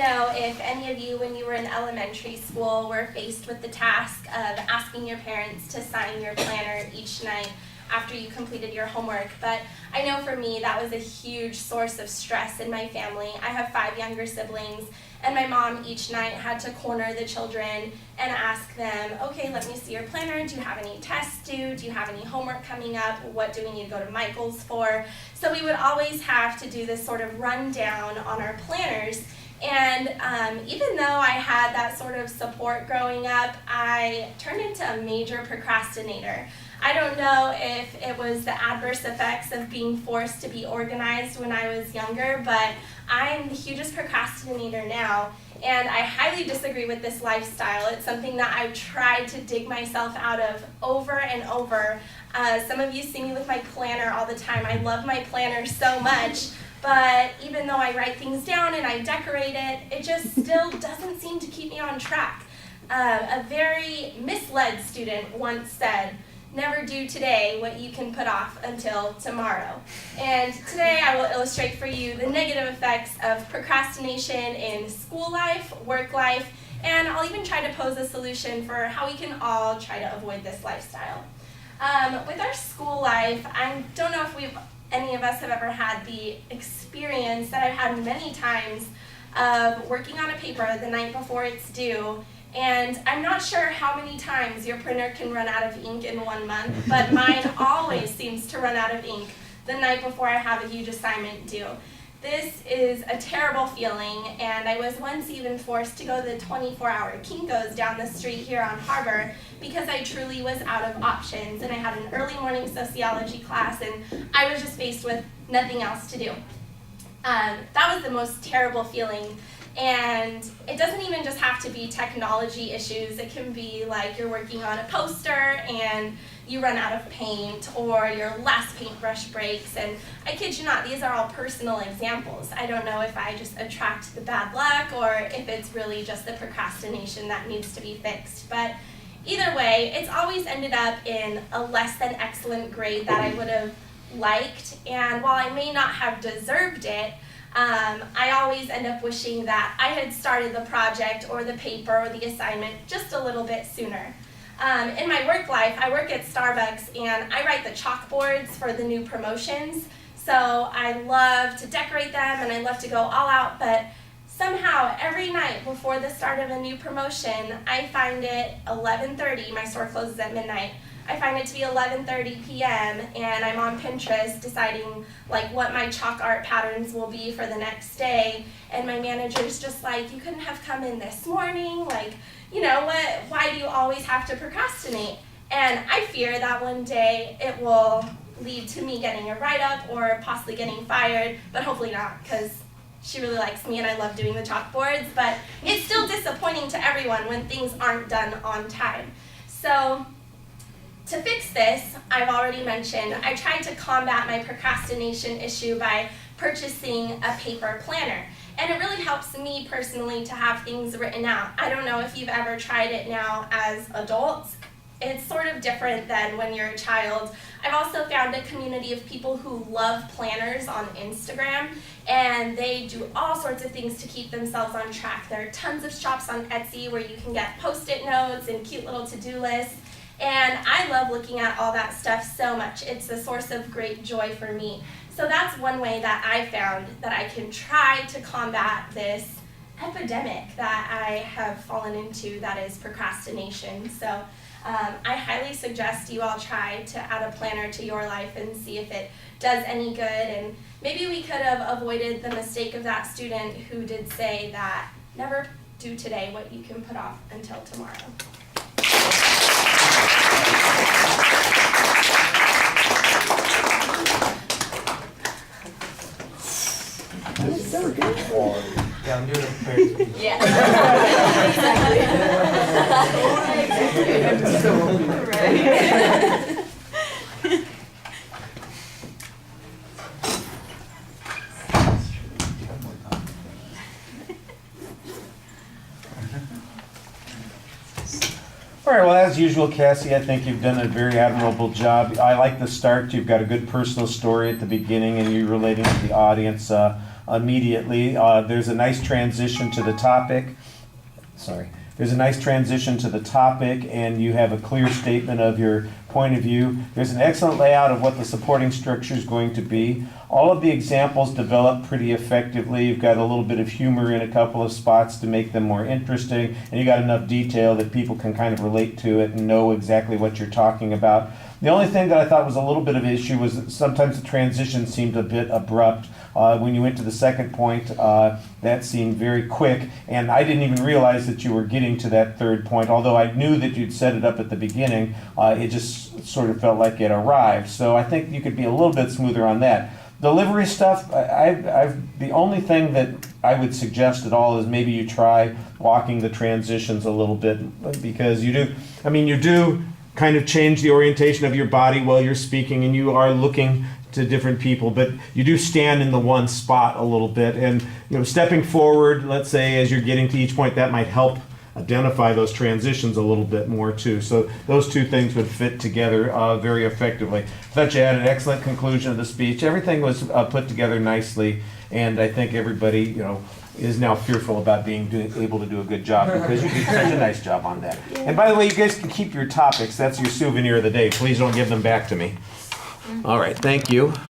know if any of you, when you were in elementary school, were faced with the task of asking your parents to sign your planner each night after you completed your homework, but I know for me that was a huge source of stress in my family. I have 5 younger siblings, and my mom each night had to corner the children and ask them, okay, let me see your planner. Do you have any tests due? Do you have any homework coming up? What do we need to go to Michael's for? So we would always have to do this sort of rundown on our planners. And even though I had that sort of support growing up, I turned into a major procrastinator. I don't know if it was the adverse effects of being forced to be organized when I was younger, but I'm the hugest procrastinator now, and I highly disagree with this lifestyle. It's something that I've tried to dig myself out of over and over. Some of you see me with my planner all the time. I love my planner so much, but even though I write things down and I decorate it, it just still doesn't seem to keep me on track. A very misled student once said, "Never do today what you can put off until tomorrow." And today I will illustrate for you the negative effects of procrastination in school life, work life, and I'll even try to pose a solution for how we can all try to avoid this lifestyle. With our school life, I don't know if any of us have ever had the experience that I've had many times of working on a paper the night before it's due. And I'm not sure how many times your printer can run out of ink in 1 month, but mine always seems to run out of ink the night before I have a huge assignment due. This is a terrible feeling, and I was once even forced to go to the 24-hour Kinko's down the street here on Harbor because I truly was out of options, and I had an early morning sociology class, and I was just faced with nothing else to do. That was the most terrible feeling. And it doesn't even just have to be technology issues. It can be like you're working on a poster and you run out of paint, or your last paintbrush breaks. And I kid you not, these are all personal examples. I don't know if I just attract the bad luck or if it's really just the procrastination that needs to be fixed. But either way, it's always ended up in a less than excellent grade that I would have liked. And while I may not have deserved it, I always end up wishing that I had started the project or the paper or the assignment just a little bit sooner. In my work life, I work at Starbucks and I write the chalkboards for the new promotions. So I love to decorate them and I love to go all out, but somehow every night before the start of a new promotion, I find it 11:30, my store closes at midnight. I find it to be 11:30 p.m. and I'm on Pinterest deciding like what my chalk art patterns will be for the next day, and my manager's just like, "You couldn't have come in this morning, like, you know what, why do you always have to procrastinate?" And I fear that one day it will lead to me getting a write-up or possibly getting fired, but hopefully not, because she really likes me and I love doing the chalkboards, but it's still disappointing to everyone when things aren't done on time. So to fix this, I've already mentioned, I tried to combat my procrastination issue by purchasing a paper planner. And it really helps me personally to have things written out. I don't know if you've ever tried it now as adults. It's sort of different than when you're a child. I've also found a community of people who love planners on Instagram, and they do all sorts of things to keep themselves on track. There are tons of shops on Etsy where you can get Post-it notes and cute little to-do lists. And I love looking at all that stuff so much. It's a source of great joy for me. So that's one way that I found that I can try to combat this epidemic that I have fallen into, that is procrastination. So I highly suggest you all try to add a planner to your life and see if it does any good. And maybe we could have avoided the mistake of that student who did say that never do today what you can put off until tomorrow. So good. Yeah, I'm doing it prepared. Yeah. Right. All right, well, as usual, Cassie, I think you've done a very admirable job. I like the start. You've got a good personal story at the beginning, and you're relating to the audience. immediately. There's a nice transition to the topic. There's a nice transition to the topic, and you have a clear statement of your point of view. There's an excellent layout of what the supporting structure is going to be. All of the examples develop pretty effectively. You've got a little bit of humor in a couple of spots to make them more interesting, and you got enough detail that people can kind of relate to it and know exactly what you're talking about. The only thing that I thought was a little bit of an issue was that sometimes the transition seemed a bit abrupt. When you went to the second point, that seemed very quick, and I didn't even realize that you were getting to that third point. Although I knew that you'd set it up at the beginning, it just sort of felt like it arrived. So I think you could be a little bit smoother on that. Delivery stuff, the only thing that I would suggest at all is maybe you try walking the transitions a little bit, because you do kind of change the orientation of your body while you're speaking, and you are looking to different people, but you do stand in the one spot a little bit, and stepping forward, let's say, as you're getting to each point, that might help identify those transitions a little bit more too. So those two things would fit together very effectively. I thought you had an excellent conclusion of the speech. Everything was put together nicely, and I think everybody is now fearful about being able to do a good job, because you did such a nice job on that. And by the way, you guys can keep your topics. That's your souvenir of the day. Please don't give them back to me. All right, thank you.